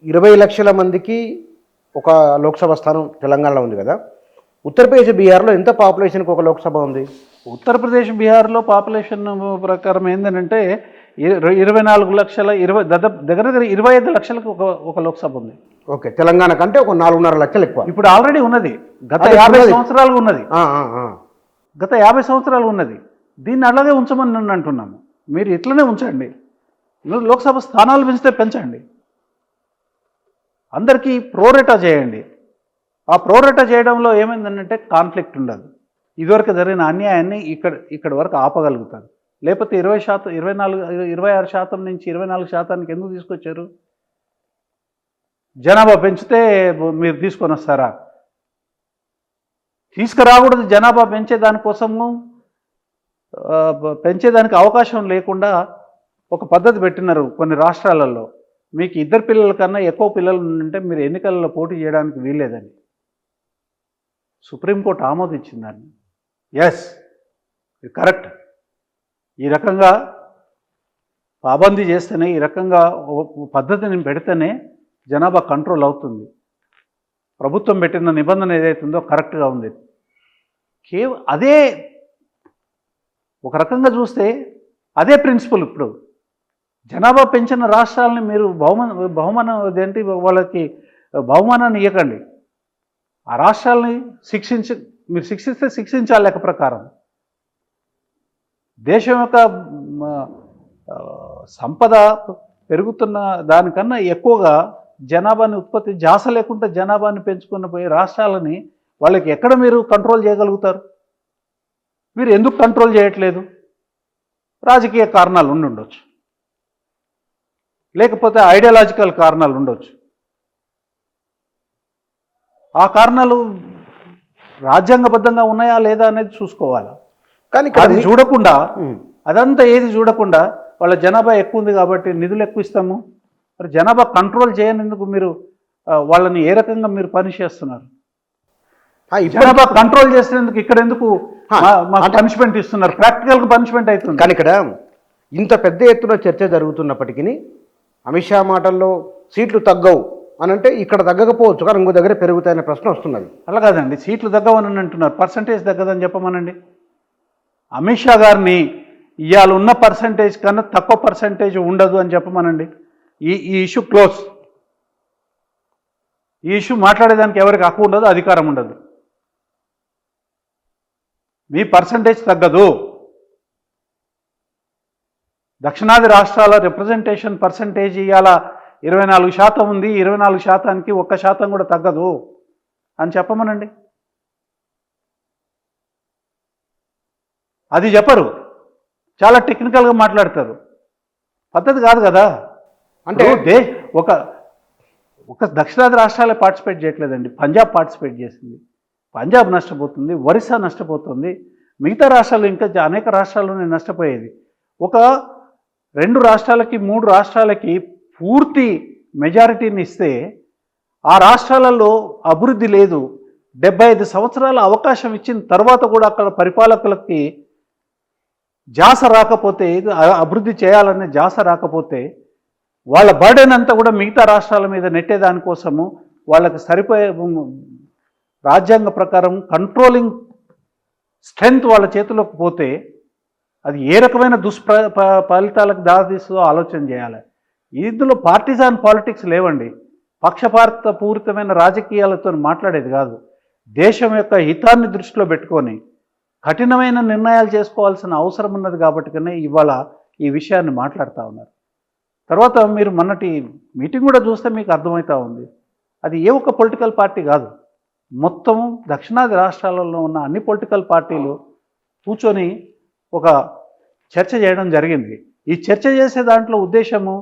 20 లక్షల మందికి ఒక లోక్సభ స్థానం తెలంగాణలో ఉంది కదా. ఉత్తరప్రదేశ్, బీహార్లో ఎంత పాపులేషన్కి ఒక లోక్సభ ఉంది? ఉత్తరప్రదేశ్, బీహార్లో పాపులేషన్ ప్రకారం ఏంటంటే 24 లక్షల దగ్గర దగ్గర 25 లక్షలకు ఒక లోక్సభ ఉంది. ఓకే, తెలంగాణ కంటే ఒక 4.5 లక్షలు ఎక్కువ. ఇప్పుడు ఆల్రెడీ ఉన్నది, గత అదే 50 ఉన్నది. సంవత్సరాలుగా ఉన్నది. ఆ, ఆ, ఆ. గత 50 సంవత్సరాలు ఉన్నది. దీన్ని అలాగే ఉంచమని నేను అంటున్నాను. మీరు ఇట్లనే ఉంచండి. మీరు లోక్సభ స్థానాలు పెంచితే పెంచండి, అందరికీ ప్రోరేటా చేయండి. ఆ ప్రోరేటా చేయడంలో ఏమైందంటే కాన్ఫ్లిక్ట్ ఉండదు. ఇదివరకు జరిగిన అన్యాయాన్ని ఇక్కడ వరకు ఆపగలుగుతారు. లేకపోతే 20%, 26% నుంచి 24% ఎందుకు తీసుకొచ్చారు? జనాభా పెంచితే మీరు తీసుకొని వస్తారా? తీసుకురాకూడదు. జనాభా పెంచేదానికోసము పెంచేదానికి అవకాశం లేకుండా ఒక పద్ధతి పెట్టినారు కొన్ని రాష్ట్రాలలో. మీకు 2 పిల్లల కన్నా ఎక్కువ పిల్లలు ఉంటే మీరు ఎన్నికలలో పోటీ చేయడానికి వీల్లేదని సుప్రీంకోర్టు ఆమోదించింది దాన్ని. ఎస్, ఇది కరెక్ట్. ఈ రకంగా పాబందీ చేస్తేనే, ఈ రకంగా పద్ధతిని పెడితేనే జనాభా కంట్రోల్ అవుతుంది. ప్రభుత్వం పెట్టిన నిబంధన ఏదైతుందో కరెక్ట్గా ఉంది. అదే ఒక రకంగా చూస్తే అదే ప్రిన్సిపల్. ఇప్పుడు జనాభా పెంచిన రాష్ట్రాలని మీరు బహుమానం ఏంటి, వాళ్ళకి బహుమానాన్ని ఇవ్వకండి. ఆ రాష్ట్రాలని మీరు శిక్షిస్తే శిక్షించాలి లెక్క ప్రకారం. దేశం యొక్క సంపద పెరుగుతున్న దానికన్నా ఎక్కువగా జనాభాని ఉత్పత్తి జాస లేకుండా జనాభాని పెంచుకున్న పోయే రాష్ట్రాలని వాళ్ళకి ఎక్కడ మీరు కంట్రోల్ చేయగలుగుతారు? మీరు ఎందుకు కంట్రోల్ చేయట్లేదు? రాజకీయ కారణాలు ఉండొచ్చు, లేకపోతే ఐడియాలజికల్ కారణాలు ఉండొచ్చు. ఆ కారణాలు రాజ్యాంగబద్ధంగా ఉన్నాయా లేదా అనేది చూసుకోవాలి. కానీ అది చూడకుండా, అదంతా ఏది చూడకుండా వాళ్ళ జనాభా ఎక్కువ ఉంది కాబట్టి నిధులు ఎక్కువ ఇస్తాము. మరి జనాభా కంట్రోల్ చేయనందుకు మీరు వాళ్ళని ఏ రకంగా మీరు పనిష్ చేస్తున్నారు? జనాభా కంట్రోల్ చేసేందుకు ఇక్కడ ఎందుకు పనిష్మెంట్ ఇస్తున్నారు? ప్రాక్టికల్గా పనిష్మెంట్ అవుతుంది. కానీ ఇక్కడ ఇంత పెద్ద ఎత్తున చర్చ జరుగుతున్నప్పటికీ అమిత్ షా మాటల్లో సీట్లు తగ్గవు అని అంటే ఇక్కడ తగ్గకపోవచ్చు, కానీ ఇంకో దగ్గర పెరుగుతాయనే ప్రశ్న వస్తున్నది. అలా కాదండి, సీట్లు తగ్గవని అంటున్నారు, పర్సంటేజ్ తగ్గదని చెప్పమనండి. అమిత్ షా గారిని ఇవాళ ఉన్న పర్సంటేజ్ కన్నా తక్కువ పర్సంటేజ్ ఉండదు అని చెప్పమనండి. ఈ ఇష్యూ క్లోజ్. ఈ ఇష్యూ మాట్లాడేదానికి ఎవరికి హక్కు ఉండదు, అధికారం ఉండదు. మీ పర్సంటేజ్ తగ్గదు. దక్షిణాది రాష్ట్రాల రిప్రజెంటేషన్ పర్సంటేజ్ ఇవాళ 24% ఉంది. 24%కి 1% కూడా తగ్గదు అని చెప్పమనండి. అది చెప్పరు, చాలా టెక్నికల్గా మాట్లాడతారు. పద్ధతి కాదు కదా. అంటే ఒక దక్షిణాది రాష్ట్రాలే పార్టిసిపేట్ చేయట్లేదండి. పంజాబ్ పార్టిసిపేట్ చేసింది, పంజాబ్ నష్టపోతుంది, ఒరిస్సా నష్టపోతుంది, మిగతా రాష్ట్రాలు ఇంకా అనేక రాష్ట్రాల్లోనే నష్టపోయేది. ఒక 2 రాష్ట్రాలకి 3 రాష్ట్రాలకి పూర్తి మెజారిటీని ఇస్తే ఆ రాష్ట్రాలలో అభివృద్ధి లేదు. 75 సంవత్సరాల అవకాశం ఇచ్చిన తర్వాత కూడా అక్కడ పరిపాలకులకి జాస రాకపోతే, అభివృద్ధి చేయాలనే జాస రాకపోతే వాళ్ళ బర్డెన్ అంతా కూడా మిగతా రాష్ట్రాల మీద నెట్టేదానికోసము వాళ్ళకి సరిపోయే రాజ్యాంగ ప్రకారం కంట్రోలింగ్ స్ట్రెంగ్త్ వాళ్ళ చేతిలోకి పోతే అది ఏ రకమైన ఫలితాలకు దారితీస్తుందో ఆలోచన చేయాలి. ఇందులో పార్టిజాన్ పాలిటిక్స్ లేవండి. పక్షపాత పూరితమైన రాజకీయాలతో మాట్లాడేది కాదు. దేశం యొక్క హితాన్ని దృష్టిలో పెట్టుకొని కఠినమైన నిర్ణయాలు చేసుకోవాల్సిన అవసరం ఉన్నది కాబట్టినే ఇవాళ ఈ విషయాన్ని మాట్లాడుతూ ఉన్నారు. తర్వాత మీరు మొన్నటి మీటింగ్ కూడా చూస్తే మీకు అర్థమవుతూ ఉంది. అది ఏ ఒక్క పొలిటికల్ పార్టీ కాదు, మొత్తం దక్షిణాది రాష్ట్రాలలో ఉన్న అన్ని పొలిటికల్ పార్టీలు కూర్చొని ఒక చర్చ చేయడం జరిగింది. ఈ చర్చ చేసే దాంట్లో ఉద్దేశము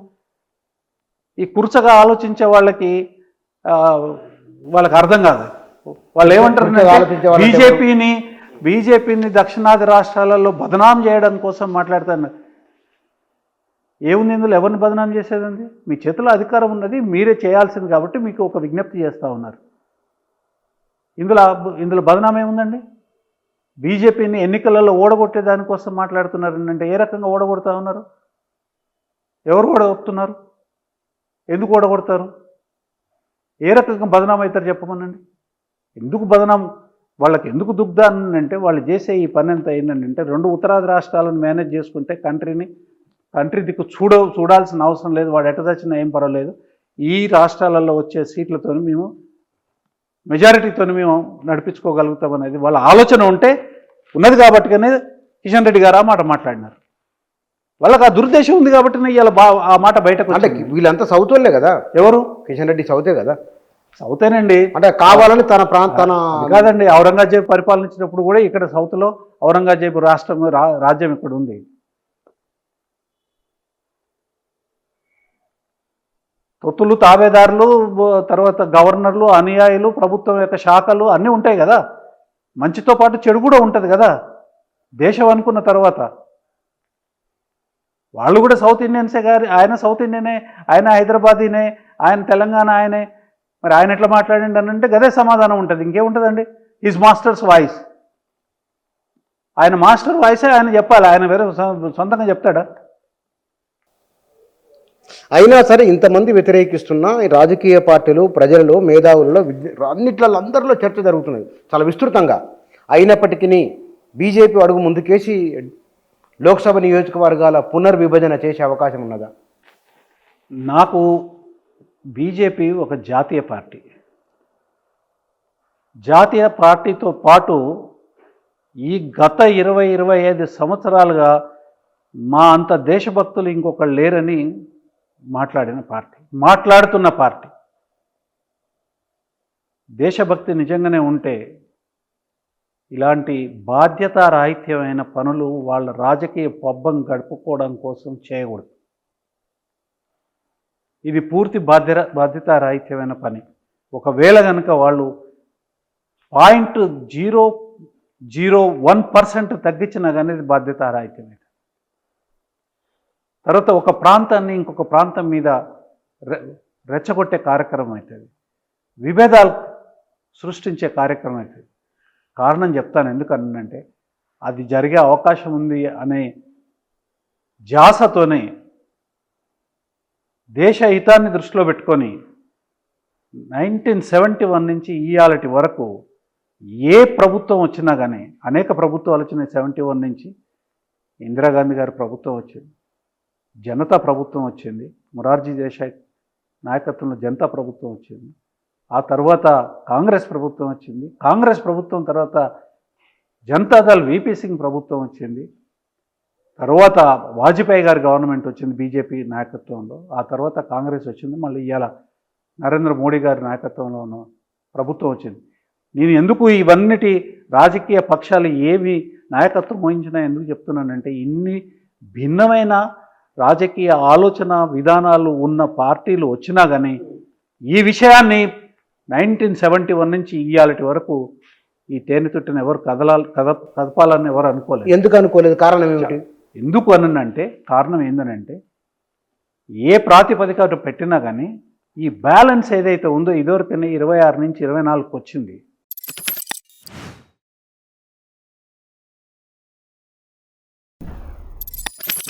ఈ కుర్చగా ఆలోచించే వాళ్ళకి అర్థం కాదు. వాళ్ళు ఏమంటారు, బీజేపీని దక్షిణాది రాష్ట్రాలలో బదనాం చేయడం కోసం మాట్లాడుతున్నారు. ఏముంది ఇందులో? ఎవరిని బదనాం చేసేదండి? మీ చేతిలో అధికారం ఉన్నది, మీరే చేయాల్సింది కాబట్టి మీకు ఒక విజ్ఞప్తి చేస్తూ ఉన్నారు. ఇందులో బదనాం ఏముందండి? బీజేపీని ఎన్నికలలో ఓడగొట్టే దానికోసం మాట్లాడుతున్నారు అంటే ఏ రకంగా ఓడగొడతా ఉన్నారు? ఎవరు ఓడగొడుతున్నారు? ఎందుకు ఓడగొడతారు? ఏ రకంగా బదనాం అవుతారు చెప్పమనండి. ఎందుకు బదనాం, వాళ్ళకి ఎందుకు దుగ్ధ అంటే వాళ్ళు చేసే ఈ పని ఎంత అయిందంటే 2 ఉత్తరాది రాష్ట్రాలను మేనేజ్ చేసుకుంటే కంట్రీ దిక్కు చూడాల్సిన అవసరం లేదు, వాడు ఎట తెచ్చినా ఏం పర్వాలేదు, ఈ రాష్ట్రాలలో వచ్చే సీట్లతో మేము మెజారిటీతో మేము నడిపించుకోగలుగుతాం అనేది వాళ్ళ ఆలోచన ఉంటే ఉన్నది కాబట్టిగానే కిషన్ రెడ్డి గారు ఆ మాట మాట్లాడినారు. వాళ్ళకి ఆ దురుద్దేశం ఉంది కాబట్టి ఇలా ఆ మాట బయటకు అంటే వచ్చింది. వీళ్ళంతా సౌత్ వాళ్ళే కదా, ఎవరు? కిషన్ రెడ్డి సౌతే కదా. సౌతేనండి. అంటే కావాలని తన ప్రాంతాన అది కాదండి, ఔరంగజేబు పరిపాలించినప్పుడు కూడా ఇక్కడ సౌత్లో ఔరంగజేబు రాజ్యం ఇక్కడ ఉంది. తొత్తులు, తాబేదారులు, తర్వాత గవర్నర్లు, అనుయాయులు, ప్రభుత్వం యొక్క శాఖలు అన్నీ ఉంటాయి కదా. మంచితో పాటు చెడు కూడా ఉంటుంది కదా దేశం అనుకున్న తర్వాత. వాళ్ళు కూడా సౌత్ ఇండియన్సే గారి, ఆయన సౌత్ ఇండియనే, ఆయన హైదరాబాదీనే, ఆయన తెలంగాణ ఆయనే. మరి ఆయన ఎట్లా మాట్లాడండి అని అంటే గదే సమాధానం ఉంటుంది, ఇంకేముంటుందండి. హిజ్ మాస్టర్స్ వాయిస్, ఆయన మాస్టర్ వాయిసే ఆయన చెప్పాలి, ఆయన వేరే సొంతంగా చెప్తాడా? అయినా సరే ఇంతమంది వ్యతిరేకిస్తున్న ఈ రాజకీయ పార్టీలు, ప్రజలలో, మేధావులలో, అన్నిట్లలో అందరిలో చర్చ జరుగుతున్నది చాలా విస్తృతంగా. అయినప్పటికీ బీజేపీ అడుగు ముందుకేసి లోక్సభ నియోజకవర్గాల పునర్విభజన చేసే అవకాశం ఉన్నదా? నాకు బీజేపీ ఒక జాతీయ పార్టీ. జాతీయ పార్టీతో పాటు ఈ గత 20-25 సంవత్సరాలుగా మా అంత దేశభక్తులు ఇంకొకళ్ళు లేరని మాట్లాడుతున్న పార్టీ. దేశభక్తి నిజంగానే ఉంటే ఇలాంటి బాధ్యతారాహిత్యమైన పనులు వాళ్ళ రాజకీయ పబ్బం గడుపుకోవడం కోసం చేయకూడదు. ఇది పూర్తి బాధ్యతారాహిత్యమైన పని. ఒకవేళ కనుక వాళ్ళు 0.001% తగ్గించినా కానీ ఇది బాధ్యతారాహిత్యమే. తర్వాత ఒక ప్రాంతాన్ని ఇంకొక ప్రాంతం మీద రెచ్చగొట్టే కార్యక్రమం అవుతుంది, విభేదాలు సృష్టించే కార్యక్రమం అవుతుంది. కారణం చెప్తాను ఎందుకనంటే అది జరిగే అవకాశం ఉంది అనే ధ్యాసతోనే దేశ హితాన్ని దృష్టిలో పెట్టుకొని 1971 నుంచి ఇయాలటి వరకు ఏ ప్రభుత్వం వచ్చినా కానీ, అనేక ప్రభుత్వాలు వచ్చినాయి. 71 నుంచి ఇందిరాగాంధీ గారి ప్రభుత్వం వచ్చింది, జనతా ప్రభుత్వం వచ్చింది, మొరార్జీ దేశాయ్ నాయకత్వంలో జనతా ప్రభుత్వం వచ్చింది, ఆ తర్వాత కాంగ్రెస్ ప్రభుత్వం వచ్చింది, కాంగ్రెస్ ప్రభుత్వం తర్వాత జనతాదళ్ విపి సింగ్ ప్రభుత్వం వచ్చింది, తర్వాత వాజ్పేయి గారి గవర్నమెంట్ వచ్చింది బీజేపీ నాయకత్వంలో, ఆ తర్వాత కాంగ్రెస్ వచ్చింది, మళ్ళీ ఇవాళ నరేంద్ర మోడీ గారి నాయకత్వంలో ఉన్న ప్రభుత్వం వచ్చింది. నేను ఎందుకు ఇవన్నిటి రాజకీయ పక్షాలు ఏవి నాయకత్వం వహించినా ఎందుకు చెప్తున్నానంటే, ఇన్ని భిన్నమైన రాజకీయ ఆలోచన విధానాలు ఉన్న పార్టీలు వచ్చినా కానీ ఈ విషయాన్ని 1971 నుంచి ఇయాలటి వరకు ఈ తేనె తుట్టిన ఎవరు కదపాలని ఎవరు అనుకోలేదు. ఎందుకు అనుకోలేదు? కారణం ఏమిటి? ఎందుకు అనంటే కారణం ఏందనంటే, ఏ ప్రాతిపదిక పెట్టినా కానీ ఈ బ్యాలెన్స్ ఏదైతే ఉందో ఇదివరకనే 26 నుంచి 24 వచ్చింది.